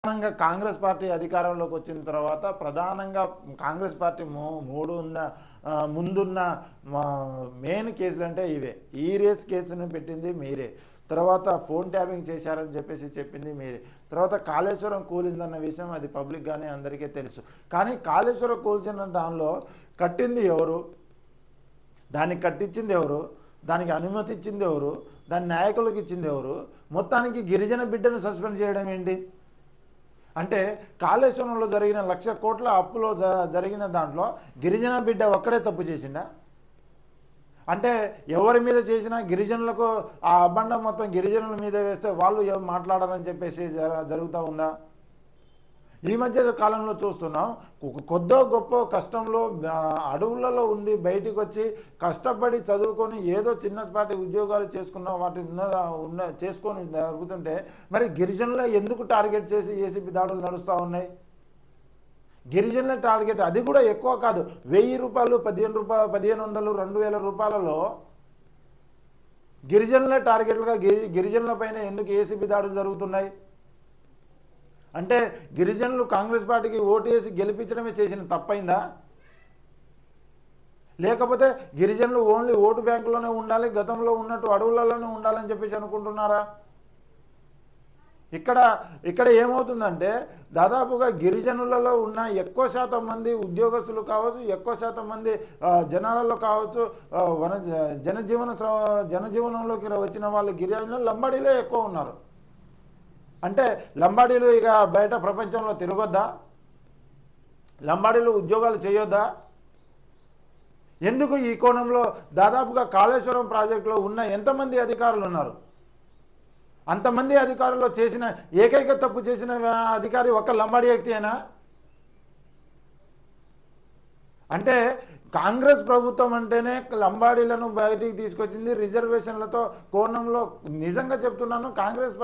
ప్రధానంగా కాంగ్రెస్ పార్టీ అధికారంలోకి వచ్చిన తర్వాత ప్రధానంగా కాంగ్రెస్ పార్టీ ముందున్న మెయిన్ కేసులు అంటే ఇవే. ఈ రేస్ కేసును పెట్టింది మీరే, తర్వాత ఫోన్ ట్యాపింగ్ చేశారని చెప్పేసి చెప్పింది మీరే, తర్వాత కాళేశ్వరం కూలిందన్న విషయం అది పబ్లిక్గానే అందరికీ తెలుసు. కానీ కాళేశ్వరం కూల్చిన దానిలో కట్టింది ఎవరు, దాన్ని కట్టించింది ఎవరు, దానికి అనుమతి ఇచ్చింది ఎవరు, దాని నాయకులకు ఇచ్చింది ఎవరు, మొత్తానికి గిరిజన బిడ్డను సస్పెండ్ చేయడం ఏంటి? అంటే కాళేశ్వరంలో జరిగిన 1,00,000 కోట్ల అప్పులో జరిగిన దాంట్లో గిరిజన బిడ్డ ఒక్కడే తప్పు చేసిండా? అంటే ఎవరి మీద చేసినా గిరిజనులకు ఆ అబండం మొత్తం గిరిజనుల మీద వేస్తే వాళ్ళు మాట్లాడారని చెప్పేసి జరుగుతూ ఉందా? ఈ మధ్య కాలంలో చూస్తున్నాం, కొద్దో గొప్ప కష్టంలో అడవులలో ఉండి బయటికి వచ్చి కష్టపడి చదువుకొని ఏదో చిన్నపాటి ఉద్యోగాలు చేసుకున్న వాటి చేసుకొని జరుగుతుంటే మరి గిరిజనుల ఎందుకు టార్గెట్ చేసి ఏసీబీ దాడులు నడుస్తూ ఉన్నాయి? గిరిజనుల టార్గెట్ అది కూడా ఎక్కువ కాదు, 1,000 రూపాయలు, 1,500, 2,000 రూపాయలలో గిరిజనుల టార్గెట్లుగా గిరిజనుల పైన ఎందుకు ఏసీబీ దాడులు జరుగుతున్నాయి? అంటే గిరిజనులు కాంగ్రెస్ పార్టీకి ఓటు వేసి గెలిపించడమే చేసిన తప్పైందా? లేకపోతే గిరిజనులు ఓన్లీ ఓటు బ్యాంకులోనే ఉండాలి, గతంలో ఉన్నట్టు అడవులలోనే ఉండాలని చెప్పేసి అనుకుంటున్నారా? ఇక్కడ ఏమవుతుందంటే దాదాపుగా గిరిజనులలో ఉన్న ఎక్కువ శాతం మంది ఉద్యోగస్తులు కావచ్చు, ఎక్కువ శాతం మంది జనాలలో కావచ్చు, జనజీవనంలోకి వచ్చిన వాళ్ళు గిరిజనులు లంబాడీలో ఎక్కువ ఉన్నారు. అంటే లంబాడీలు ఇక బయట ప్రపంచంలో తిరగొద్దా? లంబాడీలు ఉద్యోగాలు చేయొద్దా? ఎందుకు ఈ కోణంలో దాదాపుగా కాళేశ్వరం ప్రాజెక్టులో ఉన్న ఎంతమంది అధికారులు ఉన్నారు? అంతమంది అధికారుల్లో చేసిన ఏకైక తప్పు చేసిన అధికారి ఒక్క లంబాడీ వ్యక్తియేనా? అంటే కాంగ్రెస్ ప్రభుత్వం అంటేనే లంబాడీలను బయటికి తీసుకొచ్చింది రిజర్వేషన్లతో కోణంలో. నిజంగా చెప్తున్నాను, కాంగ్రెస్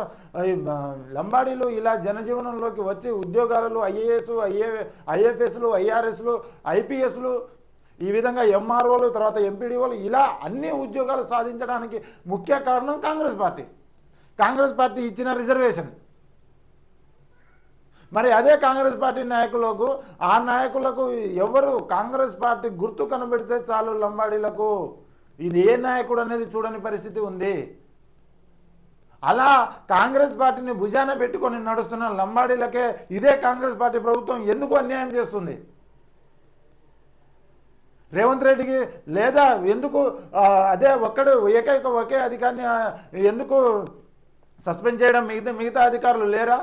లంబాడీలు ఇలా జనజీవనంలోకి వచ్చి ఉద్యోగాలు ఐఏఎఫ్ఎస్లు, ఐఆర్ఎస్లు, ఐపీఎస్లు, ఈ విధంగా ఎంఆర్ఓలు, తర్వాత ఎంపీడీఓలు, ఇలా అన్ని ఉద్యోగాలు సాధించడానికి ముఖ్య కారణం కాంగ్రెస్ పార్టీ ఇచ్చిన రిజర్వేషన్. మరి అదే కాంగ్రెస్ పార్టీ నాయకులకు, ఆ నాయకులకు ఎవరు కాంగ్రెస్ పార్టీ గుర్తు కనబెడితే చాలు లంబాడీలకు ఇది ఏ నాయకుడు అనేది చూడని పరిస్థితి ఉంది. అలా కాంగ్రెస్ పార్టీని భుజాన పెట్టుకొని నడుస్తున్న లంబాడీలకే ఇదే కాంగ్రెస్ పార్టీ ప్రభుత్వం ఎందుకు అన్యాయం చేస్తుంది? రేవంత్ రెడ్డికి లేదా ఎందుకు అదే ఒకే అధికారిని ఎందుకు సస్పెండ్ చేయడం? మిగతా అధికారులు లేరా?